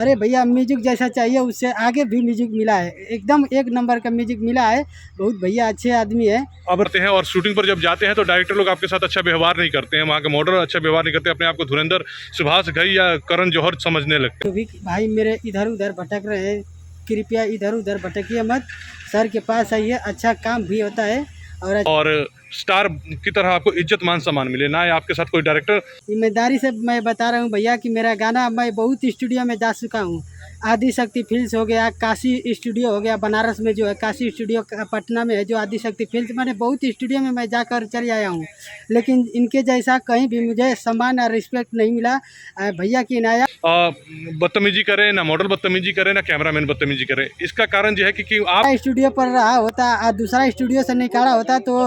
अरे भैया म्यूजिक जैसा चाहिए उससे आगे भी म्यूजिक मिला है, एकदम एक नंबर का म्यूजिक मिला है। बहुत भैया अच्छे आदमी है। अब आते हैं और शूटिंग पर जब जाते हैं तो डायरेक्टर लोग आपके साथ अच्छा व्यवहार नहीं करते हैं, वहाँ के मॉडल अच्छा व्यवहार नहीं करते, अपने आप को धुरंधर सुभाष घई या करण जौहर समझने लगते तो भी भाई मेरे इधर उधर भटक रहे हैं, कृपया इधर उधर भटकिए मत, सर के पास आइए, अच्छा काम भी होता है। और स्टार की तरह आपको इज्जत मान सम्मान मिले ना। है आपके साथ कोई डायरेक्टर। ईमानदारी से मैं बता रहा हूँ भैया कि मेरा गाना मैं बहुत स्टूडियो में जा चुका हूँ। आदि शक्ति फिल्म्स हो गया, काशी स्टूडियो हो गया, बनारस में जो है काशी स्टूडियो, पटना में है जो आदि शक्ति फिल्म्स, मैंने बहुत स्टूडियो में मैं जाकर चले आया हूँ, लेकिन इनके जैसा कहीं भी मुझे सम्मान और रिस्पेक्ट नहीं मिला। भैया की इनाया बदतमीजी करे ना, मॉडल बदतमीजी करे ना, कैमरामैन बदतमीजी करे। इसका कारण यह है कि आप स्टूडियो पर रहा होता, दूसरा स्टूडियो से निकाला होता तो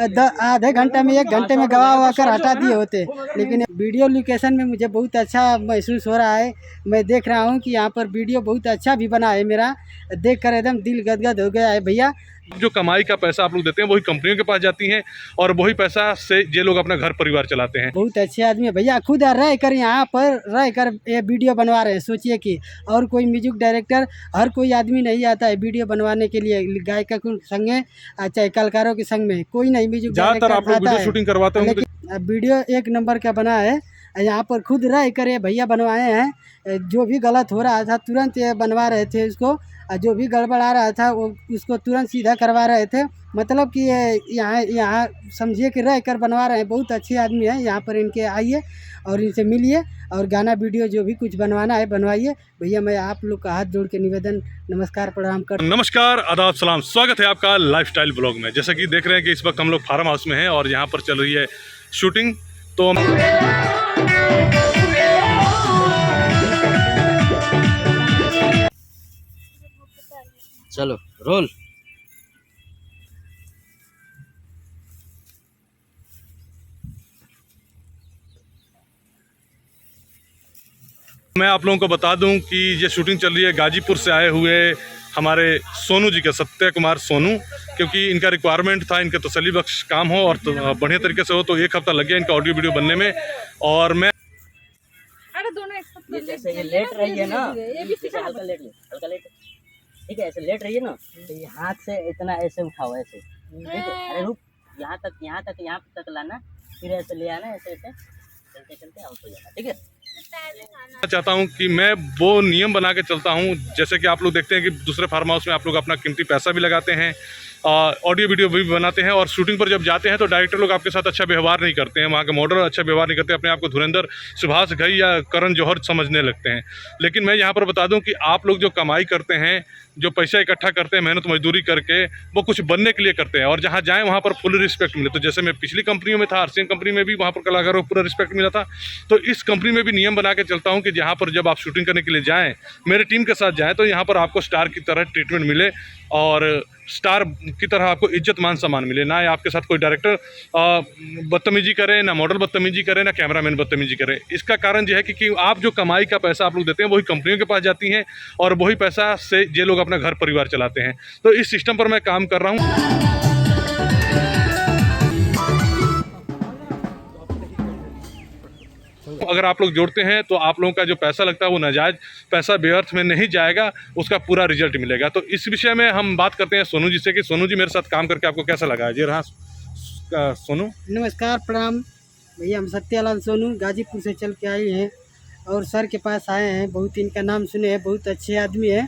आधे घंटे में 1 घंटे में गवा हुआ कर हटा दिए होते। लेकिन वीडियो लोकेशन में मुझे बहुत अच्छा महसूस हो रहा है। मैं देख रहा हूँ कि यहाँ पर वीडियो बहुत अच्छा भी बना है, मेरा देख कर एकदम दिल गदगद हो गया है। भैया जो कमाई का पैसा आप लोग देते हैं वही कंपनियों के पास जाती हैं और वही पैसा से ये लोग अपना घर परिवार चलाते हैं। बहुत अच्छे आदमी है भैया, खुद रह कर यहाँ पर रह कर ये वीडियो बनवा रहे हैं। सोचिए कि और कोई म्यूजिक डायरेक्टर, हर कोई आदमी नहीं आता है वीडियो बनवाने के लिए, गायकों के संग में चाहे कलाकारों के संग में कोई नहीं म्यूजिक ज्यादातर आप लोग वीडियो शूटिंग करवाते हैं। लेकिन वीडियो एक नंबर का बना है, यहाँ पर खुद रह कर ये भैया बनवाए हैं। जो भी गलत हो रहा था तुरंत ये बनवा रहे थे उसको, जो भी गड़बड़ आ रहा था वो उसको तुरंत सीधा करवा रहे थे। मतलब कि यहाँ समझिए कि रह कर बनवा रहे हैं। बहुत अच्छे आदमी हैं, यहाँ पर इनके आइए और इनसे मिलिए और गाना वीडियो जो भी कुछ बनवाना है बनवाइए। भैया मैं आप लोग का हाथ जोड़ के निवेदन नमस्कार प्रणाम कर। नमस्कार, आदाब, सलाम, स्वागत है आपका लाइफस्टाइल ब्लॉग में। जैसा कि देख रहे हैं कि इस वक्त हम लोग फार्म हाउस में हैं और यहाँ पर चल रही है शूटिंग। तो चलो रोल। मैं आप लोगों को बता दूं कि ये शूटिंग चल रही है गाजीपुर से आए हुए हमारे सोनू जी का, सत्य कुमार सोनू, क्योंकि इनका रिक्वायरमेंट था, इनका तसल्ली बख्श काम हो और बढ़िया तरीके से हो। तो 1 हफ्ता लग गया इनका ऑडियो वीडियो बनने में। और मैं जैसे ये लेट रही है ना, हल्का लेट ले, हल्का लेट, ठीक है, ऐसे लेट रही है ना, तो ये हाथ से इतना ऐसे उठाओ, ऐसे, ठीक है। अरे रुक, यहाँ तक लाना, फिर ऐसे ले आना, ऐसे ऐसे चलते चलते आउट हो जाना, ठीक है। चाहता हूं कि मैं वो नियम बना के चलता हूं, जैसे कि आप लोग देखते हैं कि दूसरे फार्म हाउस में आप लोग अपना कीमती पैसा भी लगाते हैं, ऑडियो वीडियो भी बनाते हैं और शूटिंग पर जब जाते हैं तो डायरेक्टर लोग आपके साथ अच्छा व्यवहार नहीं करते हैं, वहाँ के मॉडल अच्छा व्यवहार नहीं करते, अपने आप को धुरंधर सुभाष घई या करण जौहर समझने लगते हैं। लेकिन मैं यहाँ पर बता दूं कि आप लोग जो कमाई करते हैं, जो पैसा इकट्ठा करते हैं मेहनत मजदूरी करके, वो कुछ बनने के लिए करते हैं और जहाँ जाएँ वहाँ पर फुल रिस्पेक्ट मिले। तो जैसे मैं पिछली कंपनियों में था, आरसीएम कंपनी में भी, वहाँ पर कलाकारों को पूरा रिस्पेक्ट मिला था। तो इस कंपनी में भी नियम बना के चलता हूँ कि जहाँ पर जब आप शूटिंग करने के लिए जाएँ, मेरे टीम के साथ जाएँ, तो यहाँ पर आपको स्टार की तरह ट्रीटमेंट मिले और स्टार की तरह आपको इज्जत मान सम्मान मिले ना। आपके साथ कोई डायरेक्टर बदतमीजी करे ना, मॉडल बदतमीजी करे ना, कैमरामैन बदतमीजी करे। इसका कारण यह है कि आप जो कमाई का पैसा आप लोग देते हैं वही कंपनियों के पास जाती हैं और वही पैसा से ये लोग अपना घर परिवार चलाते हैं। तो इस सिस्टम पर मैं काम कर रहा हूँ। अगर आप लोग जोड़ते हैं तो आप लोगों का जो पैसा लगता है वो नाजायज पैसा व्यर्थ में नहीं जाएगा, उसका पूरा रिजल्ट मिलेगा। तो इस विषय में हम बात करते हैं सोनू जी से कि सोनू जी मेरे साथ काम करके आपको कैसा लगा। जी रहा सोनू। नमस्कार प्रणाम भैया, हम सत्यालाल सोनू गाजीपुर से चल के आए हैं और सर के पास आए हैं। बहुत इनका नाम सुने हैं, बहुत अच्छे आदमी हैं।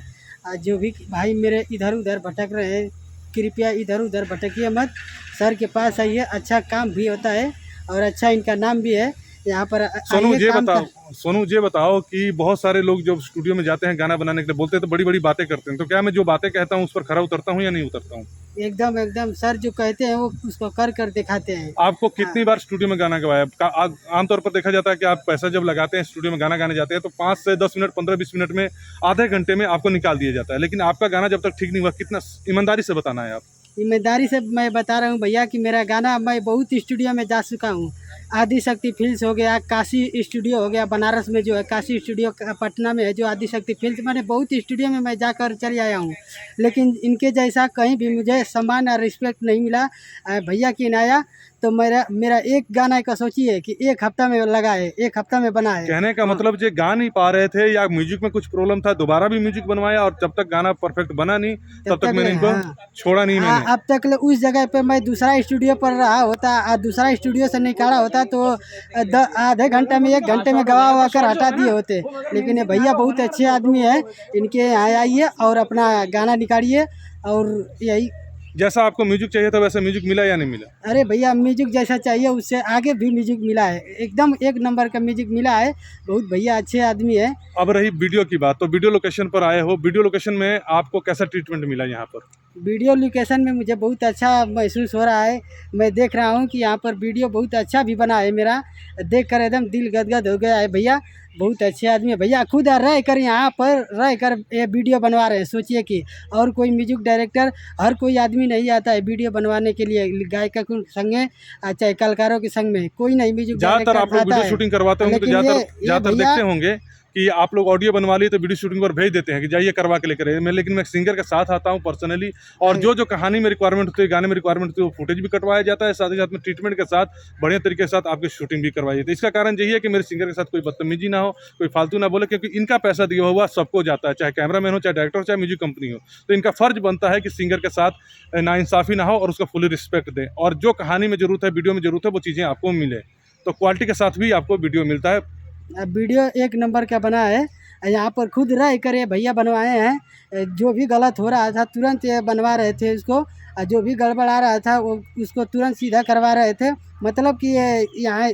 जो भी भाई मेरे इधर उधर भटक रहे हैं, कृपया इधर उधर भटकिए मत, सर के पास आइए, अच्छा काम भी होता है और अच्छा इनका नाम भी है यहाँ पर। सोनू ये बताओ कि बहुत सारे लोग जो स्टूडियो में जाते हैं गाना बनाने के लिए, बोलते हैं तो बड़ी बड़ी बातें करते हैं, तो क्या मैं जो बातें कहता हूँ उस पर खरा उतरता हूँ या नहीं उतरता हूँ? एकदम एकदम सर जो कहते हैं वो उसको कर कर दिखाते हैं। आपको कितनी बार स्टूडियो में गाना गवाया? आमतौर पर देखा जाता है कि आप पैसा जब लगाते हैं स्टूडियो में गाना गाने जाते हैं तो 5 से 10 मिनट, 15-20 मिनट में, आधे घंटे में आपको निकाल दिया जाता है। लेकिन आपका गाना जब तक ठीक नहीं हुआ, कितना ईमानदारी से बताना है आप? ईमानदारी से मैं बता रहा हूँ भैया कि मेरा गाना मैं बहुत स्टूडियो में जा चुका हूँ। आदिशक्ति फिल्म्स हो गया, काशी स्टूडियो हो गया, बनारस में जो है काशी स्टूडियो, पटना में है जो आदिशक्ति फिल्म्स, मैंने बहुत स्टूडियो में मैं जाकर चले आया हूँ, लेकिन इनके जैसा कहीं भी मुझे सम्मान और रिस्पेक्ट नहीं मिला। भैया की इनाया तो मेरा एक गाना का सोचिए कि एक हफ्ता में लगा है, एक हफ्ता में बना है। कहने का मतलब जो गा नहीं पा रहे थे या म्यूजिक में कुछ प्रॉब्लम था, दोबारा भी म्यूजिक बनवाया और जब तक गाना परफेक्ट बना नहीं तब तक मैंने इनको छोड़ा नहीं। मैंने अब तक उस जगह पे मैं दूसरा स्टूडियो पर रहा होता, दूसरा स्टूडियो से निकाला होता तो आधे घंटे में 1 घंटे में गवा हुआ कर हटा दिए होते। लेकिन ये भैया बहुत अच्छे आदमी है, इनके यहाँ आइए और अपना गाना निकालिए। और यही जैसा आपको म्यूजिक चाहिए था वैसा म्यूजिक मिला या नहीं मिला? अरे भैया म्यूजिक जैसा चाहिए उससे आगे भी म्यूजिक मिला है, एकदम 1 नंबर का म्यूजिक मिला है। बहुत भैया अच्छे आदमी है। अब रही वीडियो की बात, तो वीडियो लोकेशन पर आए हो, वीडियो लोकेशन में आपको कैसा ट्रीटमेंट मिला यहाँ पर? वीडियो लोकेशन में मुझे बहुत अच्छा महसूस हो रहा है। मैं देख रहा हूँ कि यहाँ पर वीडियो बहुत अच्छा भी बना है, मेरा देख कर एकदम दिल गदगद हो गया है। भैया बहुत अच्छे आदमी है, भैया खुद रह कर यहाँ पर रह कर ये वीडियो बनवा रहे हैं। सोचिए कि और कोई म्यूजिक डायरेक्टर, हर कोई आदमी नहीं आता है वीडियो बनवाने के लिए, गायकों के संग में चाहे कलाकारों के संग में कोई नहीं म्यूजिक ज़्यादातर आप लोग वीडियो शूटिंग करवाते होंगे तो ज़्यादातर देखते होंगे कि आप लोग ऑडियो बनवा लिए तो वीडियो शूटिंग पर भेज देते हैं कि जाइए करवा के लेकर। लेकिन मैं सिंगर के साथ आता हूँ पर्सनली, और जो कहानी में रिक्वायरमेंट होती है, गाने में रिक्वायरमेंट होती है, वो फुटेज भी कटवाया जाता है, साथ ही साथ में ट्रीटमेंट के साथ बढ़िया तरीके के साथ आपकी शूटिंग भी करवाई जाती है। इसका कारण यही है कि मेरे सिंगर के साथ कोई बदतमीजी ना हो, कोई फालतू ना बोले, क्योंकि इनका पैसा दिया हुआ सबको जाता है, चाहे कैमरामैन हो, चाहे डायरेक्टर हो, चाहे म्यूजिक कंपनी हो। तो इनका फर्ज बनता है कि सिंगर के साथ नाइंसाफ़ी ना हो और उसका फुली रिस्पेक्ट दें, और जो कहानी में जरूरत है, वीडियो में जरूरत है, वो चीज़ें आपको मिले। तो क्वालिटी के साथ भी आपको वीडियो मिलता है। वीडियो 1 नंबर का बना है। यहाँ पर खुद रह कर ये भैया बनवाए हैं। जो भी गलत हो रहा था तुरंत ये बनवा रहे थे उसको, जो भी गड़बड़ आ रहा था वो उसको तुरंत सीधा करवा रहे थे। मतलब कि ये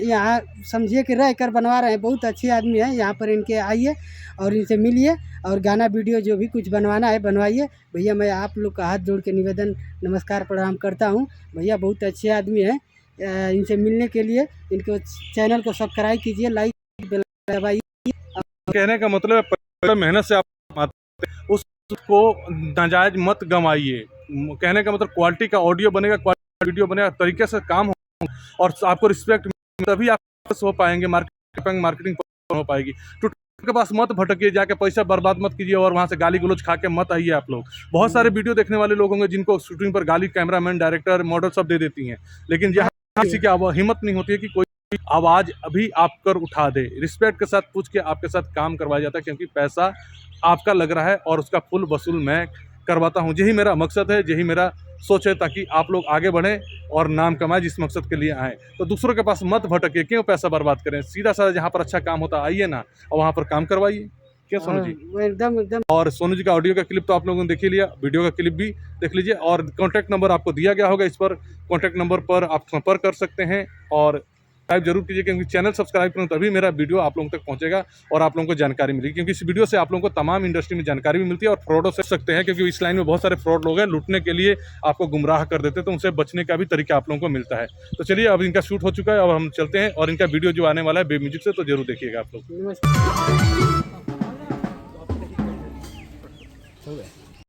यहाँ समझिए कि रह कर बनवा रहे हैं। बहुत अच्छे आदमी हैं। यहाँ पर इनके आइए और इनसे मिलिए और गाना वीडियो जो भी कुछ बनवाना है बनवाइए। भैया मैं आप लोग का हाथ जोड़ के निवेदन नमस्कार प्रणाम करता हूँ। भैया बहुत अच्छे आदमी हैं। इनसे मिलने के लिए इनको चैनल को सब्सक्राइब कीजिए, लाइक दबाइए। कहने का मतलब है मेहनत से आप उसको नाजायज मत गंवाइए। कहने का मतलब क्वालिटी का ऑडियो बनेगा, क्वालिटी वीडियो बनेगा, तरीके से काम हो और आपको रिस्पेक्ट, तभी आप हो पाएंगे, मार्केटिंग हो पाएगी। के पास मत भटकिए, जाके पैसा बर्बाद मत कीजिए और वहाँ से गाली गलौज खा के मत आइए। आप लोग बहुत सारे वीडियो देखने वाले लोग होंगे जिनको शूटिंग पर गाली कैमरामैन, डायरेक्टर, मॉडल सब दे देती हैं, लेकिन यहाँ किसी की हिम्मत नहीं होती है कि कोई आवाज़ अभी आप कर उठा दे। रिस्पेक्ट के साथ पूछ के आपके साथ काम करवाया जाता है, क्योंकि पैसा आपका लग रहा है और उसका फुल वसूल मैं करवाता हूँ। यही मेरा मकसद है, यही मेरा सोच है, ताकि आप लोग आगे बढ़ें और नाम कमाएं जिस मकसद के लिए आएँ। तो दूसरों के पास मत भटकिए, क्यों पैसा बर्बाद करें। सीधा साधा जहाँ पर अच्छा काम होता आइए ना और वहाँ पर काम करवाइए। क्या सोनू जी? एकदम। और सोनू जी का ऑडियो का क्लिप तो आप लोगों ने देख ही लिया, वीडियो का क्लिप भी देख लीजिए, और कॉन्टैक्ट नंबर आपको दिया गया होगा, इस पर कॉन्टैक्ट नंबर पर आप संपर्क कर सकते हैं और सब्सक्राइब जरूर कीजिए, क्योंकि चैनल सब्सक्राइब करूँ तभी मेरा वीडियो आप लोगों तक पहुंचेगा और आप लोगों को जानकारी मिलेगी। क्योंकि इस वीडियो से आप लोगों को तमाम इंडस्ट्री में जानकारी भी मिलती है और फ्रॉडों से सकते हैं, क्योंकि इस लाइन में बहुत सारे फ्रॉड लोग हैं, लूटने के लिए आपको गुमराह कर देते हैं, तो उनसे बचने का भी तरीका आप लोगों को मिलता है। तो चलिए अब इनका शूट हो चुका है, अब हम चलते हैं और इनका वीडियो जो आने वाला है बे म्यूजिक से, तो जरूर देखिएगा आप लोग।